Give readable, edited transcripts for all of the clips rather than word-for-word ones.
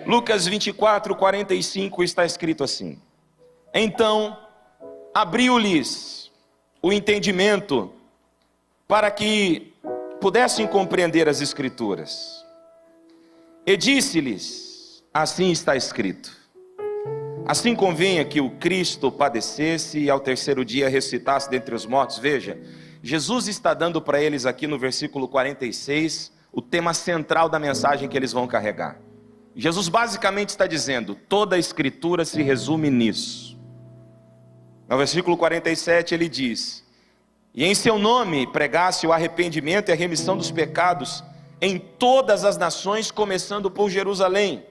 Lucas 24, 45 está escrito assim: então abriu-lhes o entendimento para que pudessem compreender as Escrituras. E disse-lhes: assim está escrito, assim convinha que o Cristo padecesse e ao terceiro dia ressuscitasse dentre os mortos. Veja, Jesus está dando para eles aqui no versículo 46 o tema central da mensagem que eles vão carregar. Jesus basicamente está dizendo: toda a Escritura se resume nisso. No versículo 47 ele diz: e em seu nome pregasse o arrependimento e a remissão dos pecados em todas as nações, começando por Jerusalém.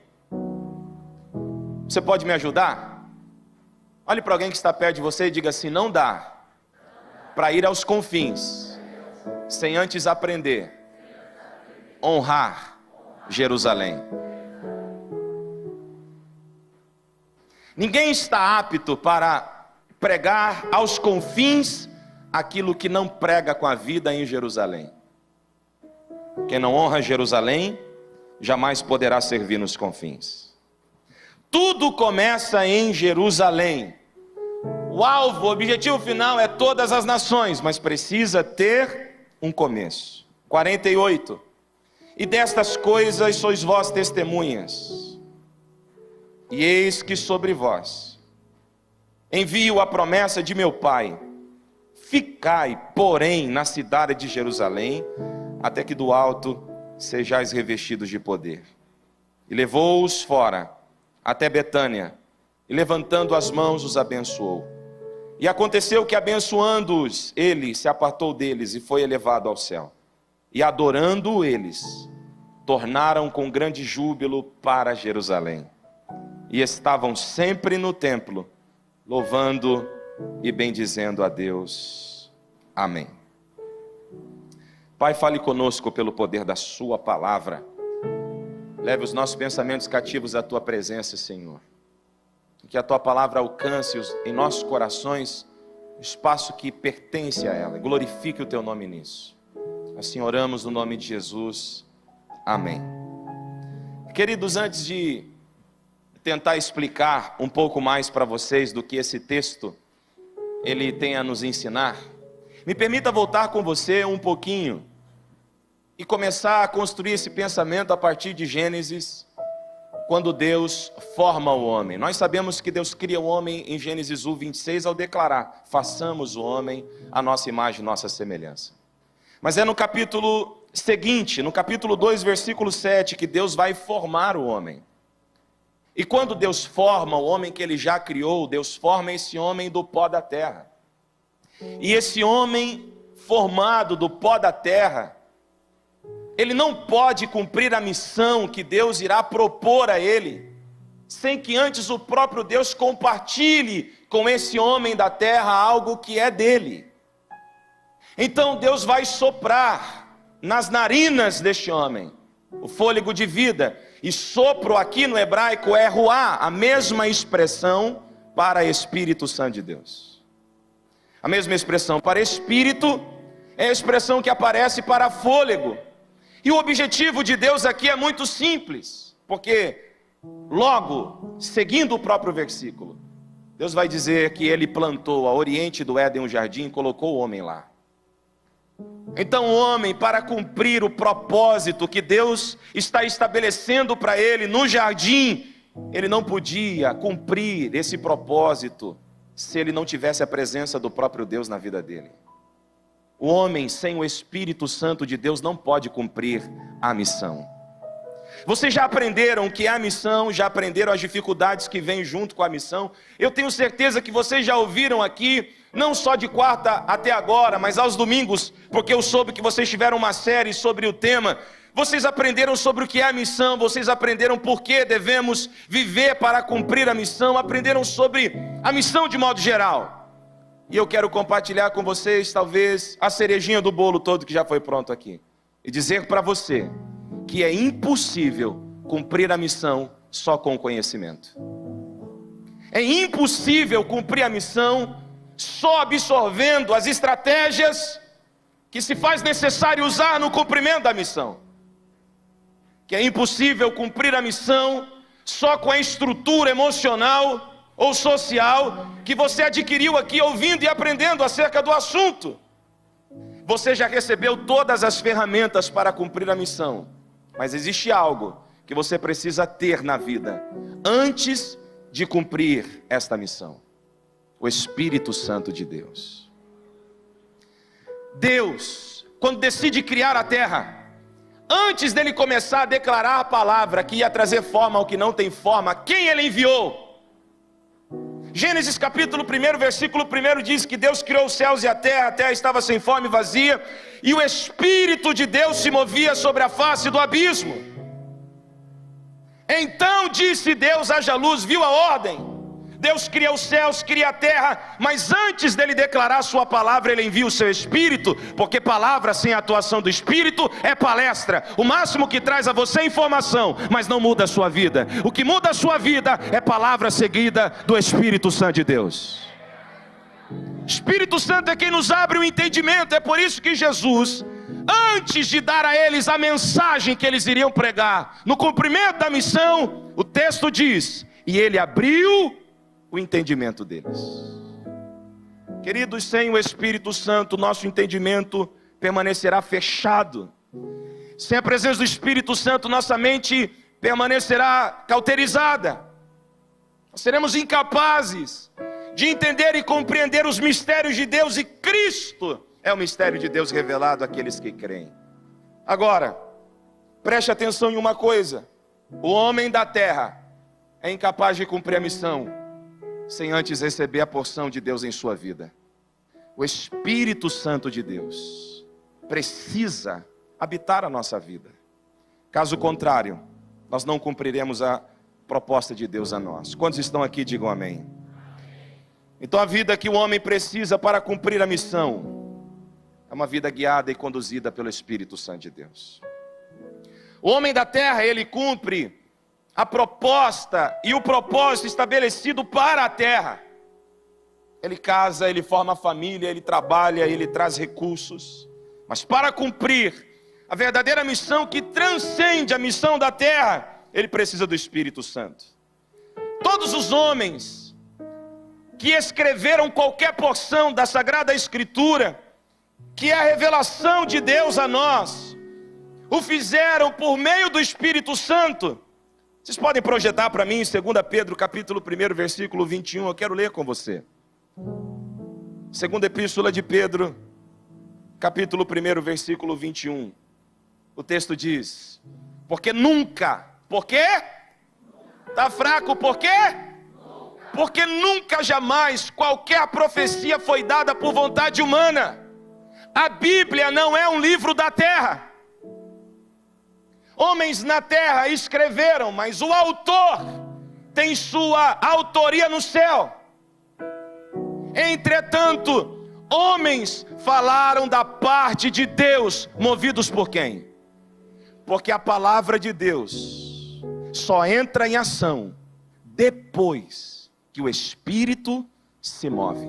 Você pode me ajudar? Olhe para alguém que está perto de você e diga assim: não dá para ir aos confins sem antes aprender, honrar Jerusalém. Ninguém está apto para pregar aos confins aquilo que não prega com a vida em Jerusalém. Quem não honra Jerusalém jamais poderá servir nos confins. Tudo começa em Jerusalém. O alvo, o objetivo final é todas as nações, mas precisa ter um começo. 48. E destas coisas sois vós testemunhas. E eis que sobre vós envio a promessa de meu Pai. Ficai, porém, na cidade de Jerusalém, até que do alto sejais revestidos de poder. E levou-os fora, até Betânia, e levantando as mãos os abençoou. E aconteceu que, abençoando-os, ele se apartou deles e foi elevado ao céu. E adorando eles, tornaram com grande júbilo para Jerusalém. E estavam sempre no templo, louvando e bendizendo a Deus. Amém. Pai, fale conosco pelo poder da sua palavra. Leve os nossos pensamentos cativos à tua presença, Senhor. Que a tua palavra alcance em nossos corações o espaço que pertence a ela. Glorifique o teu nome nisso. Assim oramos no nome de Jesus. Amém. Queridos, antes de tentar explicar um pouco mais para vocês do que esse texto ele tem a nos ensinar, me permita voltar com você um pouquinho e começar a construir esse pensamento a partir de Gênesis, quando Deus forma o homem. Nós sabemos que Deus cria o homem em Gênesis 1:26 ao declarar: façamos o homem à nossa imagem e nossa semelhança. Mas é no capítulo seguinte, no capítulo 2, versículo 7, que Deus vai formar o homem. E quando Deus forma o homem que ele já criou, Deus forma esse homem do pó da terra. E esse homem formado do pó da terra, ele não pode cumprir a missão que Deus irá propor a ele, sem que antes o próprio Deus compartilhe com esse homem da terra algo que é dele. Então Deus vai soprar nas narinas deste homem o fôlego de vida. E sopro aqui no hebraico é ruá, a mesma expressão para Espírito Santo de Deus. A mesma expressão para Espírito é a expressão que aparece para fôlego. E o objetivo de Deus aqui é muito simples, porque logo, seguindo o próprio versículo, Deus vai dizer que ele plantou a oriente do Éden um jardim e colocou o homem lá. Então o homem, para cumprir o propósito que Deus está estabelecendo para ele no jardim, ele não podia cumprir esse propósito se ele não tivesse a presença do próprio Deus na vida dele. O homem sem o Espírito Santo de Deus não pode cumprir a missão. Vocês já aprenderam o que é a missão, já aprenderam as dificuldades que vêm junto com a missão. Eu tenho certeza que vocês já ouviram aqui, não só de quarta até agora, mas aos domingos, porque eu soube que vocês tiveram uma série sobre o tema. Vocês aprenderam sobre o que é a missão, vocês aprenderam por que devemos viver para cumprir a missão, aprenderam sobre a missão de modo geral. E eu quero compartilhar com vocês, talvez, a cerejinha do bolo todo que já foi pronto aqui. E dizer para você que é impossível cumprir a missão só com conhecimento. É impossível cumprir a missão só absorvendo as estratégias que se faz necessário usar no cumprimento da missão. Que é impossível cumprir a missão só com a estrutura emocional ou social que você adquiriu aqui ouvindo e aprendendo acerca do assunto. Você já recebeu todas as ferramentas para cumprir a missão, mas existe algo que você precisa ter na vida antes de cumprir esta missão: o Espírito Santo de Deus. Deus, quando decide criar a terra, antes dele começar a declarar a palavra que ia trazer forma ao que não tem forma, quem ele enviou? Gênesis capítulo 1, versículo 1 diz que Deus criou os céus e a terra estava sem forma e vazia, e o Espírito de Deus se movia sobre a face do abismo. Então disse Deus: haja luz, viu a ordem. Deus cria os céus, cria a terra, mas antes dele declarar a sua palavra, ele envia o seu Espírito, porque palavra sem a atuação do Espírito é palestra. O máximo que traz a você é informação, mas não muda a sua vida. O que muda a sua vida é palavra seguida do Espírito Santo de Deus. Espírito Santo é quem nos abre o entendimento. É por isso que Jesus, antes de dar a eles a mensagem que eles iriam pregar, no cumprimento da missão, o texto diz: e ele abriu o entendimento deles. Queridos, sem o Espírito Santo, nosso entendimento permanecerá fechado. Sem a presença do Espírito Santo, nossa mente permanecerá cauterizada. Seremos incapazes de entender e compreender os mistérios de Deus, e Cristo é o mistério de Deus revelado àqueles que creem. Agora, preste atenção em uma coisa: o homem da terra é incapaz de cumprir a missão sem antes receber a porção de Deus em sua vida. O Espírito Santo de Deus precisa habitar a nossa vida. Caso contrário, nós não cumpriremos a proposta de Deus a nós. Quantos estão aqui, digam amém. Então a vida que o homem precisa para cumprir a missão é uma vida guiada e conduzida pelo Espírito Santo de Deus. O homem da terra, ele cumpre a proposta e o propósito estabelecido para a terra. Ele casa, ele forma família, ele trabalha, ele traz recursos. Mas para cumprir a verdadeira missão que transcende a missão da terra, ele precisa do Espírito Santo. Todos os homens que escreveram qualquer porção da Sagrada Escritura, que é a revelação de Deus a nós, o fizeram por meio do Espírito Santo. Vocês podem projetar para mim em 2 Pedro capítulo 1, versículo 21, eu quero ler com você. Segunda Epístola de Pedro, capítulo 1, versículo 21. O texto diz: porque nunca, por quê? Está fraco, por quê? Porque nunca, jamais, qualquer profecia foi dada por vontade humana. A Bíblia não é um livro da terra. Homens na terra escreveram, mas o autor tem sua autoria no céu. Entretanto, homens falaram da parte de Deus, movidos por quem? Porque a palavra de Deus só entra em ação depois que o Espírito se move.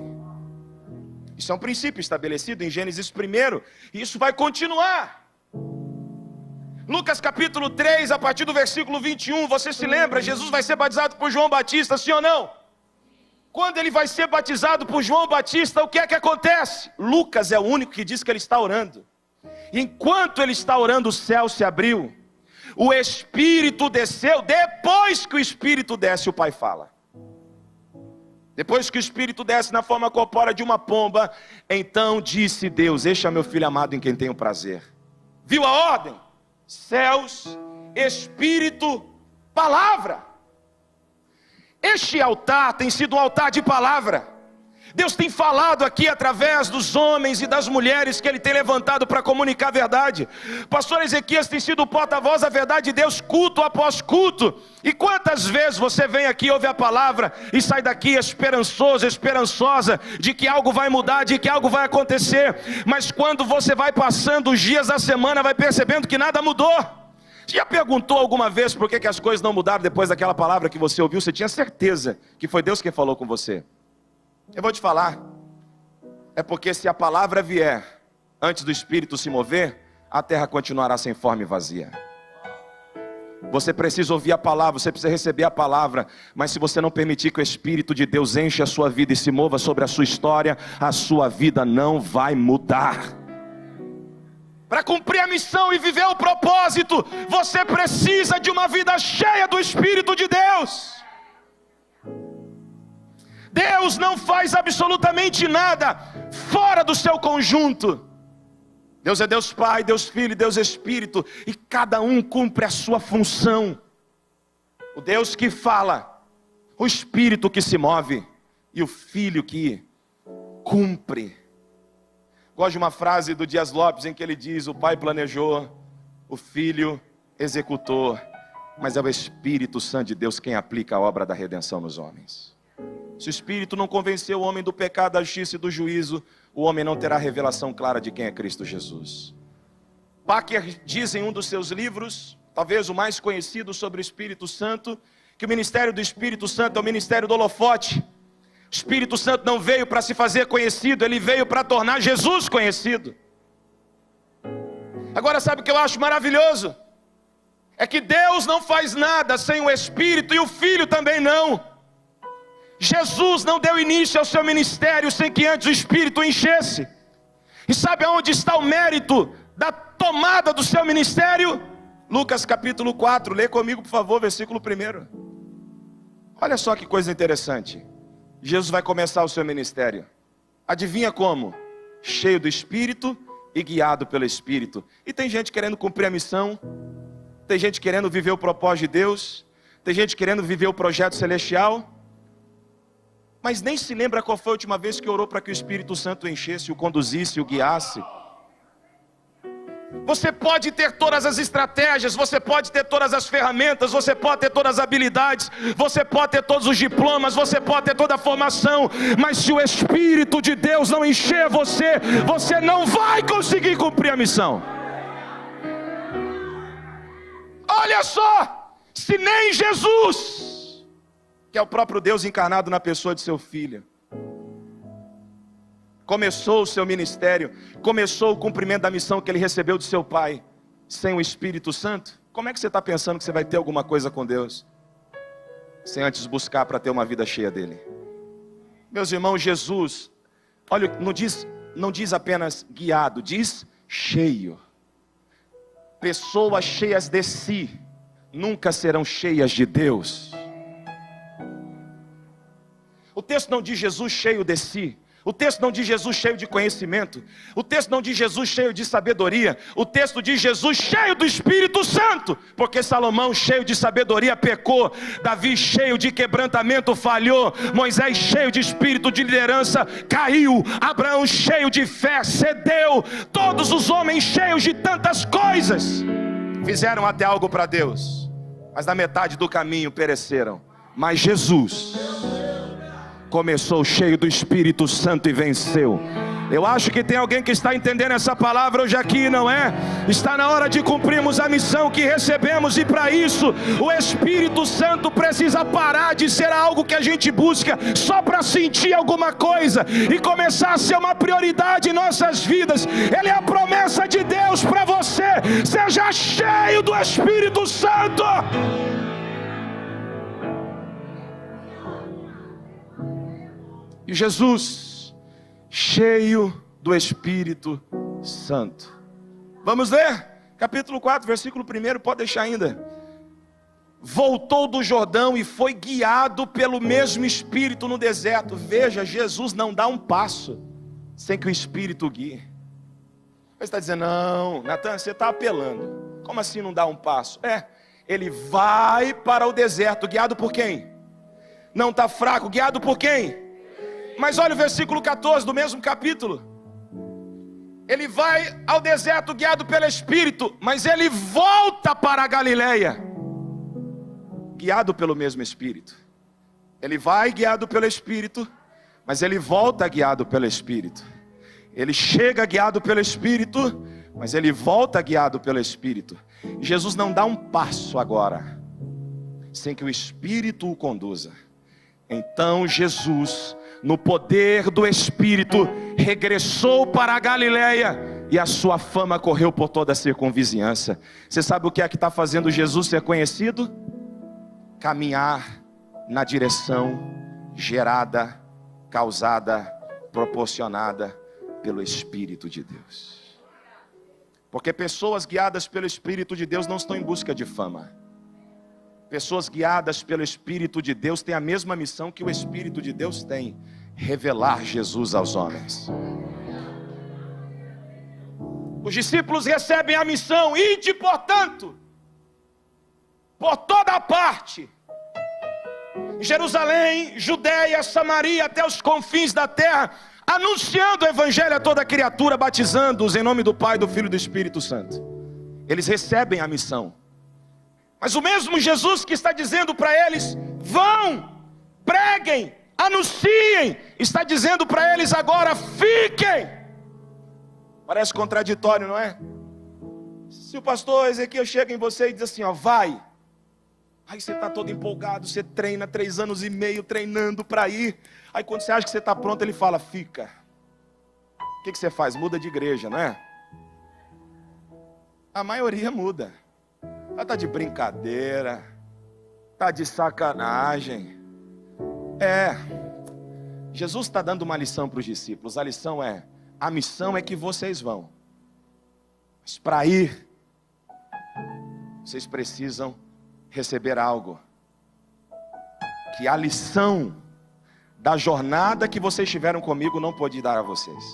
Isso é um princípio estabelecido em Gênesis 1, e isso vai continuar. Lucas capítulo 3, a partir do versículo 21, você se lembra? Jesus vai ser batizado por João Batista, sim ou não? Quando ele vai ser batizado por João Batista, o que é que acontece? Lucas é o único que diz que ele está orando. Enquanto ele está orando, o céu se abriu, o Espírito desceu. Depois que o Espírito desce, o Pai fala. Depois que o Espírito desce na forma corpórea de uma pomba, então disse Deus: este é meu Filho amado em quem tenho prazer. Viu a ordem? Céus, Espírito, palavra. Este altar tem sido um altar de palavra. Deus tem falado aqui através dos homens e das mulheres que Ele tem levantado para comunicar a verdade. Pastor Ezequias tem sido o porta-voz da verdade de Deus, culto após culto. E quantas vezes você vem aqui, ouve a palavra e sai daqui esperançoso, esperançosa de que algo vai mudar, de que algo vai acontecer. Mas quando você vai passando os dias da semana, vai percebendo que nada mudou. Você já perguntou alguma vez por que as coisas não mudaram depois daquela palavra que você ouviu? Você tinha certeza que foi Deus quem falou com você. Eu vou te falar, é porque se a palavra vier antes do Espírito se mover, a terra continuará sem forma e vazia. Você precisa ouvir a palavra, você precisa receber a palavra. Mas se você não permitir que o Espírito de Deus enche a sua vida e se mova sobre a sua história, a sua vida não vai mudar. Para cumprir a missão e viver o propósito, você precisa de uma vida cheia do Espírito de Deus. Deus não faz absolutamente nada fora do seu conjunto. Deus é Deus Pai, Deus Filho e Deus Espírito, e cada um cumpre a sua função. O Deus que fala, o Espírito que se move, e o Filho que cumpre. Gosto de uma frase do Dias Lopes em que ele diz: o Pai planejou, o Filho executou, mas é o Espírito Santo de Deus quem aplica a obra da redenção nos homens. Se o Espírito não convencer o homem do pecado, da justiça e do juízo, o homem não terá revelação clara de quem é Cristo Jesus. Packer diz em um dos seus livros, talvez o mais conhecido sobre o Espírito Santo, que o ministério do Espírito Santo é o ministério do holofote. O Espírito Santo não veio para se fazer conhecido, ele veio para tornar Jesus conhecido. Agora, sabe o que eu acho maravilhoso? É que Deus não faz nada sem o Espírito, e o Filho também não. Jesus não deu início ao seu ministério sem que antes o Espírito o enchesse. E sabe aonde está o mérito da tomada do seu ministério? Lucas capítulo 4, lê comigo por favor, versículo 1. Olha só que coisa interessante. Jesus vai começar o seu ministério. Adivinha como? Cheio do Espírito e guiado pelo Espírito. E tem gente querendo cumprir a missão, tem gente querendo viver o propósito de Deus, tem gente querendo viver o projeto celestial, mas nem se lembra qual foi a última vez que orou para que o Espírito Santo o enchesse, o conduzisse, o guiasse. Você pode ter todas as estratégias, você pode ter todas as ferramentas, você pode ter todas as habilidades, você pode ter todos os diplomas, você pode ter toda a formação, mas se o Espírito de Deus não encher você, você não vai conseguir cumprir a missão. Olha só, se nem Jesus, que é o próprio Deus encarnado na pessoa de seu Filho, começou o seu ministério, começou o cumprimento da missão que ele recebeu de seu Pai, sem o Espírito Santo, como é que você está pensando que você vai ter alguma coisa com Deus, sem antes buscar para ter uma vida cheia dele? Meus irmãos, Jesus, olha, não diz apenas guiado, diz cheio. Pessoas cheias de si nunca serão cheias de Deus. O texto não diz Jesus cheio de si. O texto não diz Jesus cheio de conhecimento. O texto não diz Jesus cheio de sabedoria. O texto diz Jesus cheio do Espírito Santo. Porque Salomão cheio de sabedoria pecou. Davi cheio de quebrantamento falhou. Moisés cheio de espírito de liderança caiu. Abraão cheio de fé cedeu. Todos os homens cheios de tantas coisas fizeram até algo para Deus, mas na metade do caminho pereceram. Mas Jesus começou cheio do Espírito Santo e venceu. Eu acho que tem alguém que está entendendo essa palavra hoje aqui, não é? Está na hora de cumprirmos a missão que recebemos, e para isso o Espírito Santo precisa parar de ser algo que a gente busca só para sentir alguma coisa e começar a ser uma prioridade em nossas vidas. Ele é a promessa de Deus para você. Seja cheio do Espírito Santo. E Jesus, cheio do Espírito Santo. Vamos ler? Capítulo 4, versículo 1, pode deixar ainda. Voltou do Jordão e foi guiado pelo mesmo Espírito no deserto. Veja, Jesus não dá um passo sem que o Espírito guie. Você está dizendo, não, Natan, você está apelando. Como assim não dá um passo? Ele vai para o deserto, guiado por quem? Não está fraco, guiado por quem? Mas olha o versículo 14 do mesmo capítulo. Ele vai ao deserto guiado pelo Espírito, mas ele volta para a Galileia, guiado pelo mesmo Espírito. Ele vai guiado pelo Espírito, mas ele volta guiado pelo Espírito. Ele chega guiado pelo Espírito, mas ele volta guiado pelo Espírito. Jesus não dá um passo agora sem que o Espírito o conduza. Então Jesus, no poder do Espírito, regressou para a Galileia, e a sua fama correu por toda a circunvizinhança. Você sabe o que é que está fazendo Jesus ser conhecido? Caminhar na direção gerada, causada, proporcionada pelo Espírito de Deus. Porque pessoas guiadas pelo Espírito de Deus não estão em busca de fama. Pessoas guiadas pelo Espírito de Deus têm a mesma missão que o Espírito de Deus tem: revelar Jesus aos homens. Os discípulos recebem a missão: ide, portanto, por toda parte, Jerusalém, Judeia, Samaria, até os confins da terra, anunciando o Evangelho a toda criatura, batizando-os em nome do Pai, do Filho e do Espírito Santo. Eles recebem a missão. Mas o mesmo Jesus que está dizendo para eles: vão, preguem, anunciem, está dizendo para eles agora: fiquem. Parece contraditório, não é? Se o pastor Ezequiel chega em você e diz assim, ó, vai. Aí você está todo empolgado, você treina 3 anos e meio treinando para ir. Aí quando você acha que você está pronto, ele fala, fica. O que você faz? Muda de igreja, não é? A maioria muda. Ela está de brincadeira, está de sacanagem. Jesus está dando uma lição para os discípulos. A lição é: a missão é que vocês vão. Mas para ir, vocês precisam receber algo. Que a lição da jornada que vocês tiveram comigo não pôde dar a vocês.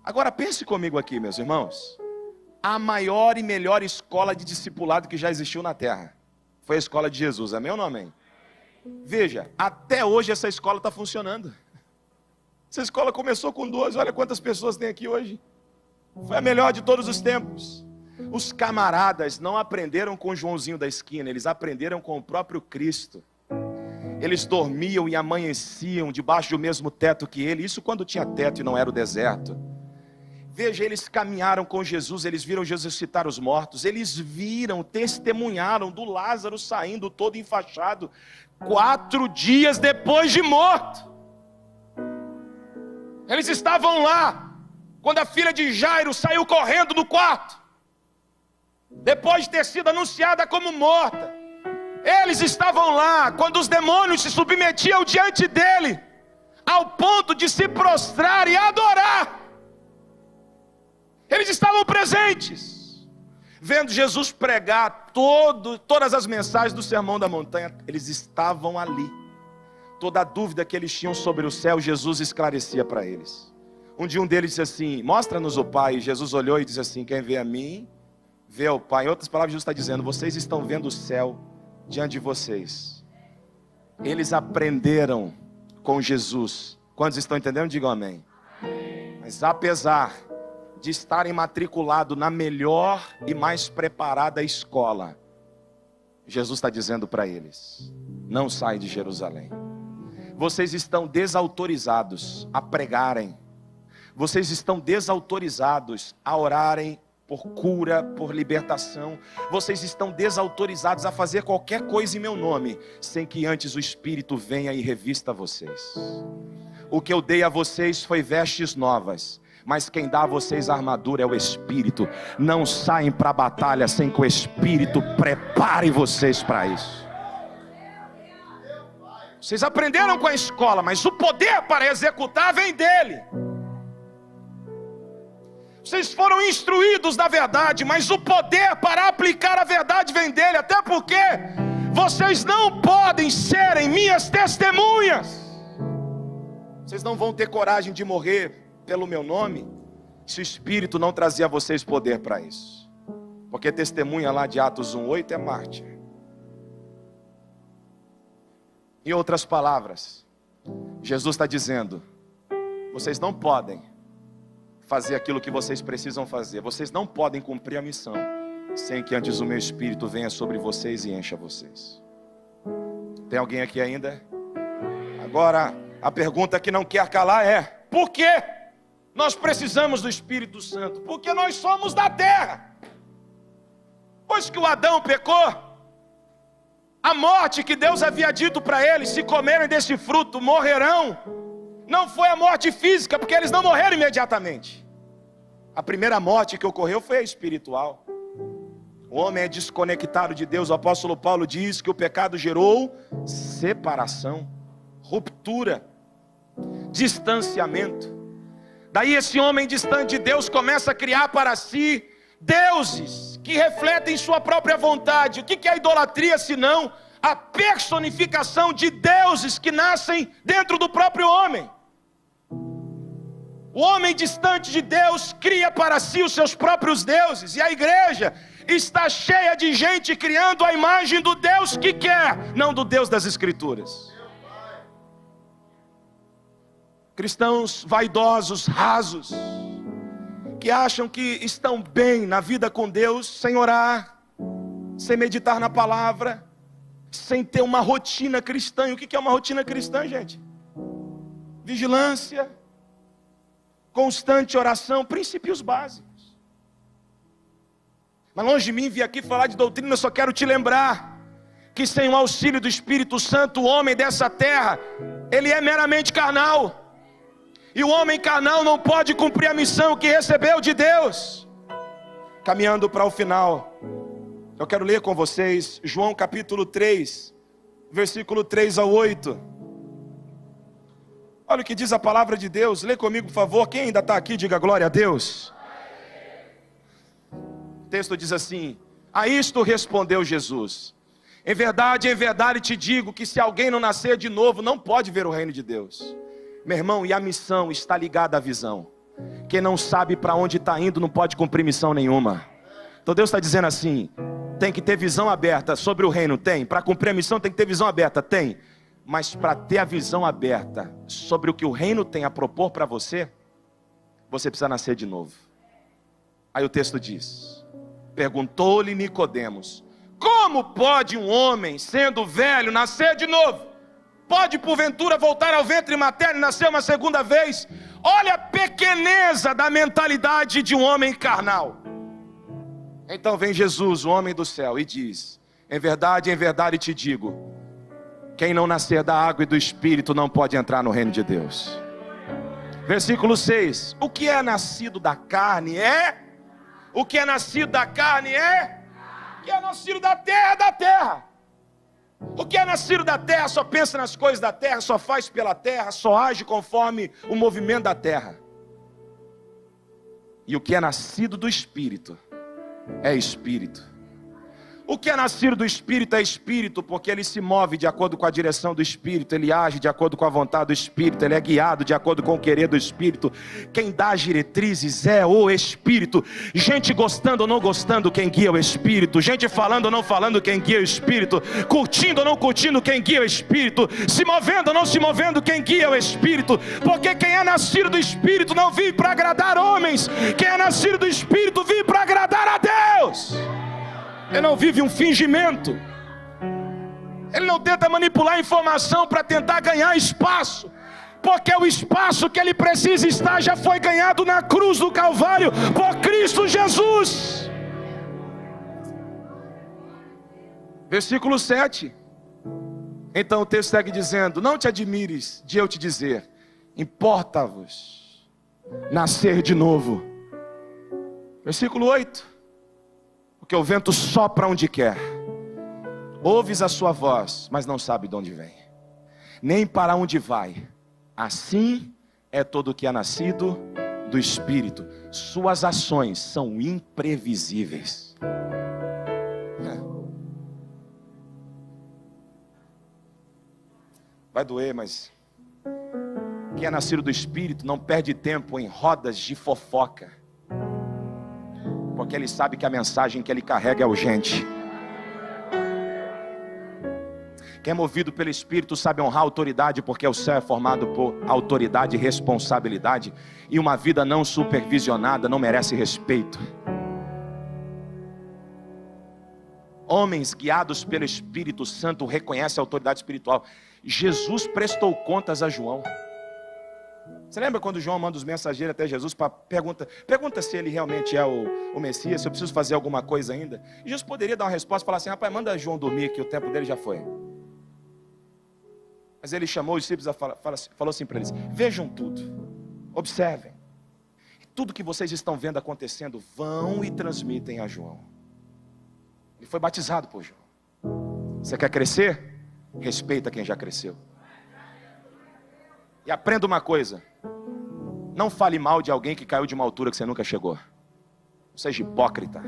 Agora pense comigo aqui, meus irmãos. A maior e melhor escola de discipulado que já existiu na terra foi a escola de Jesus, amém ou não amém? Veja, até hoje essa escola está funcionando. Essa escola começou com 12, olha quantas pessoas tem aqui hoje. Foi a melhor de todos os tempos. Os camaradas não aprenderam com o Joãozinho da esquina, eles aprenderam com o próprio Cristo. Eles dormiam e amanheciam debaixo do mesmo teto que ele, isso quando tinha teto e não era o deserto. Veja, eles caminharam com Jesus, eles viram Jesus ressuscitar os mortos, eles viram, testemunharam do Lázaro saindo todo enfaixado, 4 dias depois de morto. Eles estavam lá, quando a filha de Jairo saiu correndo do quarto, depois de ter sido anunciada como morta. Eles estavam lá, quando os demônios se submetiam diante dele, ao ponto de se prostrar e adorar. Eles estavam presentes, vendo Jesus pregar todas as mensagens do Sermão da Montanha. Eles estavam ali. Toda a dúvida que eles tinham sobre o céu, Jesus esclarecia para eles. Um dia um deles disse assim, mostra-nos o Pai. E Jesus olhou e disse assim, quem vê a mim, vê o Pai. Em outras palavras, Jesus está dizendo, vocês estão vendo o céu diante de vocês. Eles aprenderam com Jesus. Quantos estão entendendo? Digam amém. Mas apesar de estarem matriculados na melhor e mais preparada escola, Jesus está dizendo para eles, não sai de Jerusalém. Vocês estão desautorizados a pregarem. Vocês estão desautorizados a orarem por cura, por libertação. Vocês estão desautorizados a fazer qualquer coisa em meu nome, sem que antes o Espírito venha e revista vocês. O que eu dei a vocês foi vestes novas, mas quem dá a vocês a armadura é o Espírito. Não saem para a batalha sem que o Espírito prepare vocês para isso. Vocês aprenderam com a escola, mas o poder para executar vem dele. Vocês foram instruídos na verdade, mas o poder para aplicar a verdade vem dele. Até porque vocês não podem serem minhas testemunhas. Vocês não vão ter coragem de morrer pelo meu nome, se o Espírito não trazer a vocês poder para isso. Porque testemunha lá de Atos 1:8 é mártir. Em outras palavras, Jesus está dizendo, vocês não podem fazer aquilo que vocês precisam fazer. Vocês não podem cumprir a missão sem que antes o meu Espírito venha sobre vocês e encha vocês. Tem alguém aqui ainda? Agora, a pergunta que não quer calar é, por quê nós precisamos do Espírito Santo? Porque nós somos da terra. Pois que o Adão pecou, a morte que Deus havia dito para eles, se comerem desse fruto morrerão, não foi a morte física, porque eles não morreram imediatamente. A primeira morte que ocorreu foi a espiritual. O homem é desconectado de Deus. O apóstolo Paulo diz que o pecado gerou separação, ruptura, distanciamento. Daí esse homem distante de Deus começa a criar para si deuses que refletem sua própria vontade. O que é a idolatria senão a personificação de deuses que nascem dentro do próprio homem? O homem distante de Deus cria para si os seus próprios deuses. E a igreja está cheia de gente criando a imagem do Deus que quer, não do Deus das Escrituras. Cristãos vaidosos, rasos, que acham que estão bem na vida com Deus, sem orar, sem meditar na palavra, sem ter uma rotina cristã. E o que é uma rotina cristã, gente? Vigilância, constante oração, princípios básicos. Mas longe de mim vir aqui falar de doutrina, eu só quero te lembrar que sem o auxílio do Espírito Santo, o homem dessa terra, ele é meramente carnal. E o homem carnal não pode cumprir a missão que recebeu de Deus. Caminhando para o final, eu quero ler com vocês João capítulo 3, versículo 3 ao 8. Olha o que diz a palavra de Deus. Lê comigo, por favor. Quem ainda está aqui, diga glória a Deus. O texto diz assim: a isto respondeu Jesus: em verdade te digo que se alguém não nascer de novo, não pode ver o reino de Deus. Meu irmão, e a missão está ligada à visão. Quem não sabe para onde está indo, não pode cumprir missão nenhuma. Então Deus está dizendo assim: tem que ter visão aberta sobre o reino, tem. Para cumprir a missão tem que ter visão aberta, tem. Mas para ter a visão aberta sobre o que o reino tem a propor para você, você precisa nascer de novo. Aí o texto diz: perguntou-lhe Nicodemos: como pode um homem, sendo velho, nascer de novo? Pode porventura voltar ao ventre materno e nascer uma segunda vez? Olha a pequeneza da mentalidade de um homem carnal. Então vem Jesus, o homem do céu, e diz: em verdade te digo, quem não nascer da água e do Espírito não pode entrar no reino de Deus. Versículo 6: o que é nascido da carne é? O que é nascido da carne é? O que é nascido da terra é da terra. O que é nascido da terra só pensa nas coisas da terra, só faz pela terra, só age conforme o movimento da terra. E o que é nascido do Espírito é Espírito. O que é nascido do Espírito é Espírito, porque ele se move de acordo com a direção do Espírito, ele age de acordo com a vontade do Espírito, ele é guiado de acordo com o querer do Espírito. Quem dá as diretrizes é o Espírito. Gente gostando ou não gostando, quem guia é o Espírito. Gente falando ou não falando, quem guia é o Espírito. Curtindo ou não curtindo, quem guia é o Espírito. Se movendo ou não se movendo, quem guia é o Espírito. Porque quem é nascido do Espírito não vive para agradar homens. Quem é nascido do Espírito vive para agradar a Deus. Ele não vive um fingimento. Ele não tenta manipular a informação para tentar ganhar espaço. Porque o espaço que ele precisa estar já foi ganhado na cruz do Calvário por Cristo Jesus. Versículo 7. Então o texto segue dizendo: não te admires de eu te dizer, importa-vos nascer de novo. Versículo 8. Porque o vento sopra onde quer, ouves a sua voz, mas não sabe de onde vem, nem para onde vai. Assim é todo o que é nascido do Espírito. Suas ações são imprevisíveis. Vai doer, mas quem é nascido do Espírito não perde tempo em rodas de fofoca, porque ele sabe que a mensagem que ele carrega é urgente. Quem é movido pelo Espírito sabe honrar a autoridade, porque o céu é formado por autoridade e responsabilidade, e uma vida não supervisionada não merece respeito. Homens guiados pelo Espírito Santo reconhecem a autoridade espiritual. Jesus prestou contas a João. Você lembra quando João manda os mensageiros até Jesus para pergunta se ele realmente é o Messias, se eu preciso fazer alguma coisa ainda? E Jesus poderia dar uma resposta e falar assim: rapaz, manda João dormir que o tempo dele já foi. Mas ele chamou os discípulos e falou assim para eles: vejam tudo, observem. tudo que vocês estão vendo acontecendo, vão e transmitem a João. Ele foi batizado por João. Você quer crescer? Respeita quem já cresceu. E aprenda uma coisa: não fale mal de alguém que caiu de uma altura que você nunca chegou. Não seja hipócrita.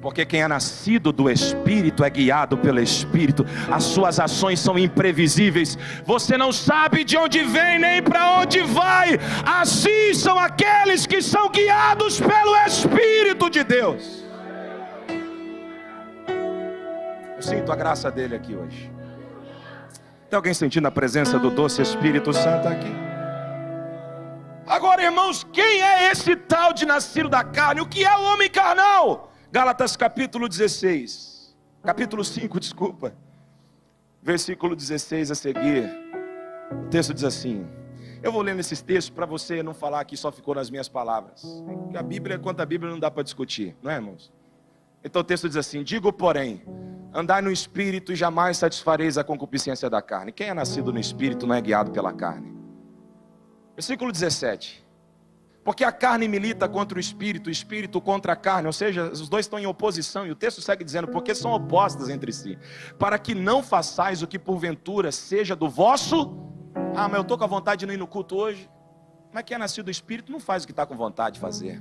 Porque quem é nascido do Espírito é guiado pelo Espírito. As suas ações são imprevisíveis. Você não sabe de onde vem nem para onde vai. Assim são aqueles que são guiados pelo Espírito de Deus. Eu sinto a graça dele aqui hoje. Tem alguém sentindo a presença do doce Espírito Santo aqui? Agora, irmãos, quem é esse tal de nascido da carne? O que é o homem carnal? Gálatas capítulo 16, capítulo 5, desculpa, versículo 16 a seguir. O texto diz assim, eu vou lendo esses textos para você não falar que só ficou nas minhas palavras. A Bíblia, quanto a Bíblia, não dá para discutir, não é, irmãos? Então o texto diz assim, digo porém, andai no Espírito e jamais satisfareis a concupiscência da carne. Quem é nascido no Espírito não é guiado pela carne. Versículo 17. Porque a carne milita contra o Espírito contra a carne, ou seja, os dois estão em oposição, e o texto segue dizendo, porque são opostas entre si, para que não façais o que porventura seja do vosso, mas eu estou com a vontade de não ir no culto hoje, mas quem é nascido do Espírito não faz o que está com vontade de fazer.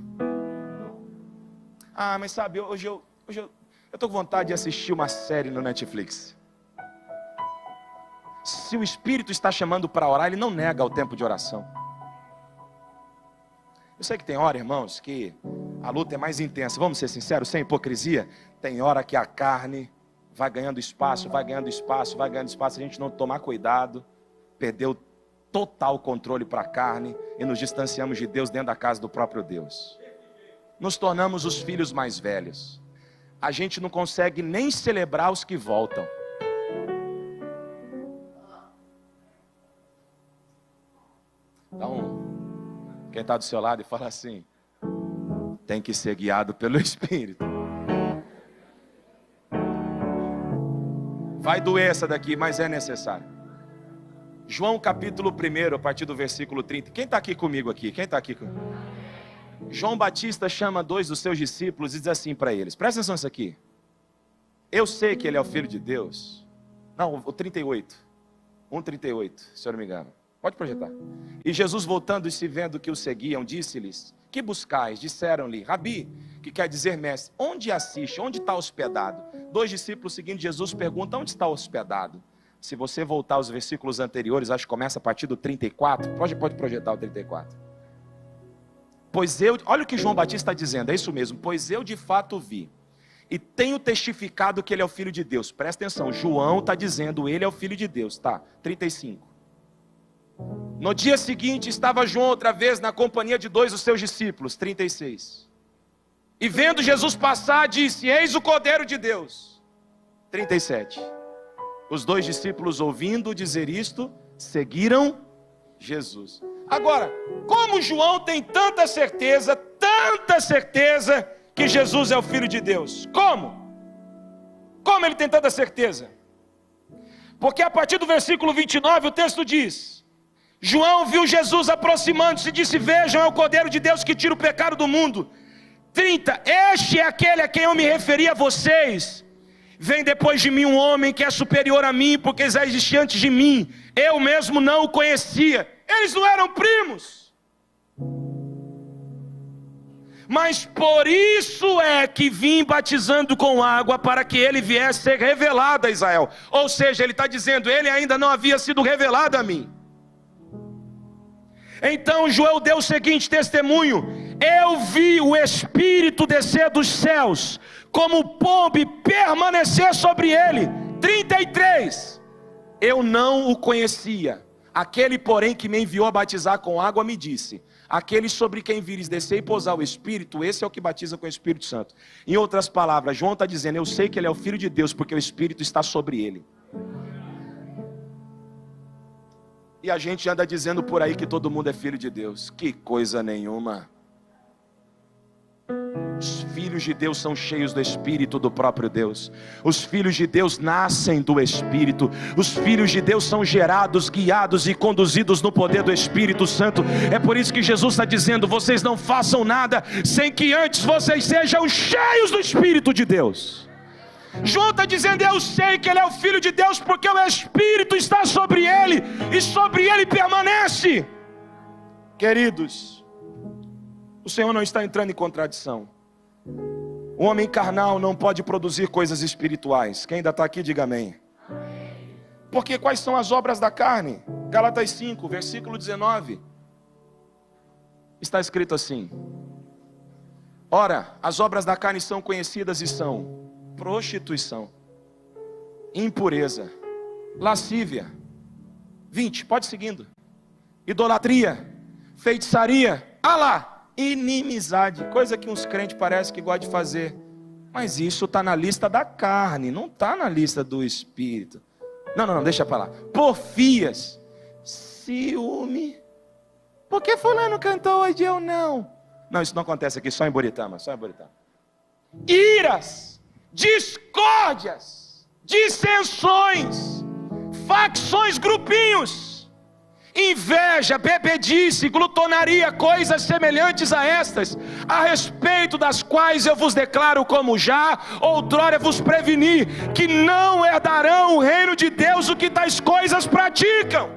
Mas sabe, hoje eu estou com vontade de assistir uma série no Netflix. Se o Espírito está chamando para orar, ele não nega o tempo de oração. Eu sei que tem hora, irmãos, que a luta é mais intensa. Vamos ser sinceros, sem hipocrisia. Tem hora que a carne vai ganhando espaço, vai ganhando espaço, vai ganhando espaço. Se a gente não tomar cuidado, perdeu total controle para a carne e nos distanciamos de Deus dentro da casa do próprio Deus. Nos tornamos os filhos mais velhos. A gente não consegue nem celebrar os que voltam. Então, quem está do seu lado e fala assim, tem que ser guiado pelo Espírito. Vai doer essa daqui, mas é necessário. João capítulo 1, a partir do versículo 30. Quem está aqui comigo aqui? Quem está aqui comigo? João Batista chama 2 dos seus discípulos e diz assim para eles, presta atenção nisso aqui. Eu sei que ele é o Filho de Deus. Não, o 38. 1:38, se eu não me engano. Pode projetar. E Jesus voltando e se vendo que o seguiam, disse-lhes, que buscais? Disseram-lhe, Rabi, que quer dizer mestre, onde assiste? Onde está hospedado? 2 discípulos seguindo Jesus perguntam, onde está hospedado? Se você voltar aos versículos anteriores, acho que começa a partir do 34, pode projetar o 34. Olha o que João Batista está dizendo, é isso mesmo, pois eu de fato vi, e tenho testificado que ele é o Filho de Deus. Presta atenção, João está dizendo, ele é o Filho de Deus, tá, 35. No dia seguinte estava João outra vez na companhia de 2 dos seus discípulos, 36. E vendo Jesus passar, disse, eis o Cordeiro de Deus, 37. Os 2 discípulos ouvindo dizer isto, seguiram Jesus. Agora, como João tem tanta certeza que Jesus é o Filho de Deus? Como? Como ele tem tanta certeza? Porque a partir do versículo 29 o texto diz, João viu Jesus aproximando-se e disse, vejam, é o Cordeiro de Deus que tira o pecado do mundo. 30, este é aquele a quem eu me referi a vocês. Vem depois de mim um homem que é superior a mim, porque já existia antes de mim. Eu mesmo não o conhecia. Eles não eram primos. Mas por isso é que vim batizando com água, para que ele viesse ser revelado a Israel. Ou seja, ele está dizendo, ele ainda não havia sido revelado a mim. Então João deu o seguinte testemunho, eu vi o Espírito descer dos céus, como pomba e permanecer sobre ele. 33, eu não o conhecia, aquele porém que me enviou a batizar com água me disse, aquele sobre quem vires descer e pousar o Espírito, esse é o que batiza com o Espírito Santo. Em outras palavras, João está dizendo, eu sei que ele é o Filho de Deus, porque o Espírito está sobre ele. E a gente anda dizendo por aí que todo mundo é filho de Deus. Que coisa nenhuma. Os filhos de Deus são cheios do Espírito do próprio Deus. Os filhos de Deus nascem do Espírito. Os filhos de Deus são gerados, guiados e conduzidos no poder do Espírito Santo. É por isso que Jesus está dizendo: vocês não façam nada sem que antes vocês sejam cheios do Espírito de Deus. João está dizendo: eu sei que ele é o Filho de Deus porque o Espírito está sobre ele e sobre ele permanece. Queridos, o Senhor não está entrando em contradição. O homem carnal não pode produzir coisas espirituais. Quem ainda está aqui, diga amém. Porque quais são as obras da carne? Gálatas 5, versículo 19. Está escrito assim: ora, as obras da carne são conhecidas e são prostituição, impureza, lascívia, 20, pode seguindo, idolatria, feitiçaria, inimizade, coisa que uns crentes parecem que gostam de fazer, mas isso está na lista da carne, não está na lista do Espírito. Não, deixa para lá. Porfias, ciúme. Por que fulano cantou hoje eu não? Não, isso não acontece aqui, só em Boritama, Iras, discórdias, dissensões, facções, grupinhos, inveja, bebedice, glutonaria, coisas semelhantes a estas, a respeito das quais eu vos declaro, como já outrora vos preveni, que não herdarão o reino de Deus o que tais coisas praticam.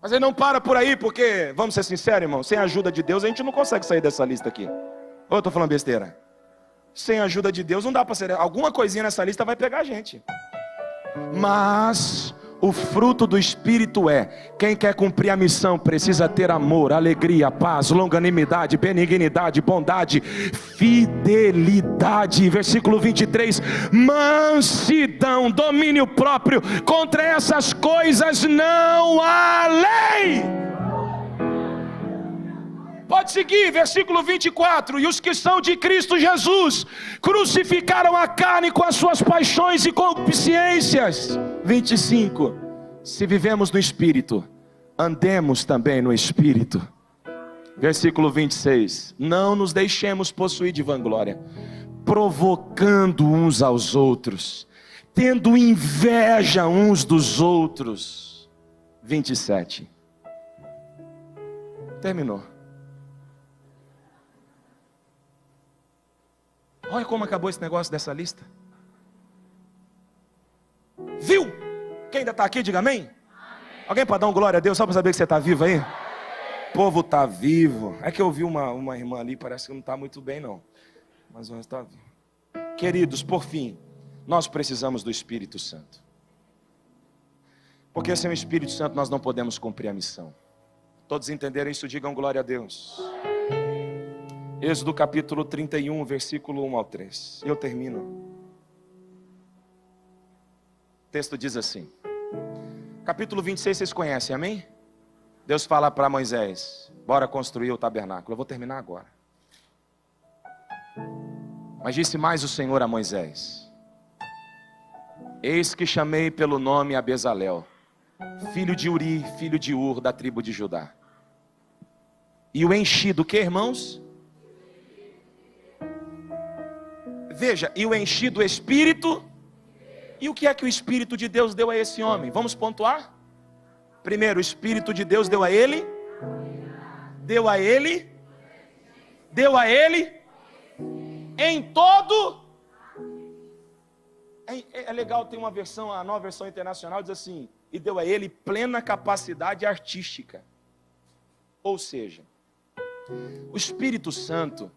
Mas ele não para por aí, porque, vamos ser sinceros, irmão, sem a ajuda de Deus a gente não consegue sair dessa lista aqui. Ou eu estou falando besteira? Sem a ajuda de Deus não dá para ser. Alguma coisinha nessa lista vai pegar a gente. Mas o fruto do Espírito é: quem quer cumprir a missão precisa ter amor, alegria, paz, longanimidade, benignidade, bondade, fidelidade. Versículo 23, mansidão, domínio próprio. Contra essas coisas não há lei. Pode seguir, versículo 24. E os que são de Cristo Jesus crucificaram a carne com as suas paixões e concupiscências. 25. Se vivemos no Espírito, andemos também no Espírito. Versículo 26. Não nos deixemos possuir de vanglória, provocando uns aos outros, tendo inveja uns dos outros. 27. Terminou. Olha como acabou esse negócio dessa lista. Viu? Quem ainda está aqui, diga amém. Amém. Alguém para dar um glória a Deus, só para saber que você está vivo aí? O povo está vivo. É que eu vi uma irmã ali, parece que não está muito bem não. Mas o resto está vivo. Queridos, por fim, nós precisamos do Espírito Santo. Porque sem o Espírito Santo nós não podemos cumprir a missão. Todos entenderam isso? Digam glória a Deus. Êxodo capítulo 31, versículo 1 ao 3. Eu termino. O texto diz assim. Capítulo 26 vocês conhecem, amém? Deus fala para Moisés: bora construir o tabernáculo. Eu vou terminar agora. Mas disse mais o Senhor a Moisés: eis que chamei pelo nome a Bezalel, filho de Uri, filho de Ur, da tribo de Judá. E o enchi do que, irmãos? Veja, e o enchi do Espírito. E o que é que o Espírito de Deus deu a esse homem? Vamos pontuar? Primeiro, o Espírito de Deus deu a ele. Em todo. É legal, tem uma versão, a nova versão internacional diz assim: e deu a ele plena capacidade artística. Ou seja, o Espírito Santo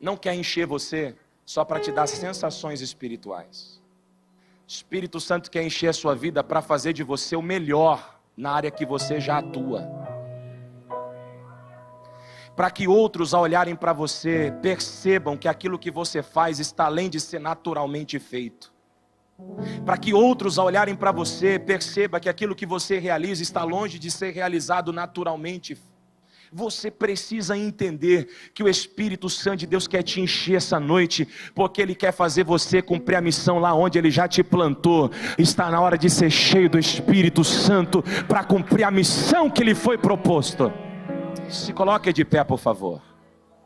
não quer encher você só para te dar sensações espirituais. O Espírito Santo quer encher a sua vida para fazer de você o melhor na área que você já atua. Para que outros, ao olharem para você, percebam que aquilo que você faz está além de ser naturalmente feito. Para que outros, ao olharem para você, percebam que aquilo que você realiza está longe de ser realizado naturalmente. Você precisa entender que o Espírito Santo de Deus quer te encher essa noite, porque Ele quer fazer você cumprir a missão lá onde Ele já te plantou. Está na hora de ser cheio do Espírito Santo para cumprir a missão que lhe foi proposto. Se coloque de pé, por favor.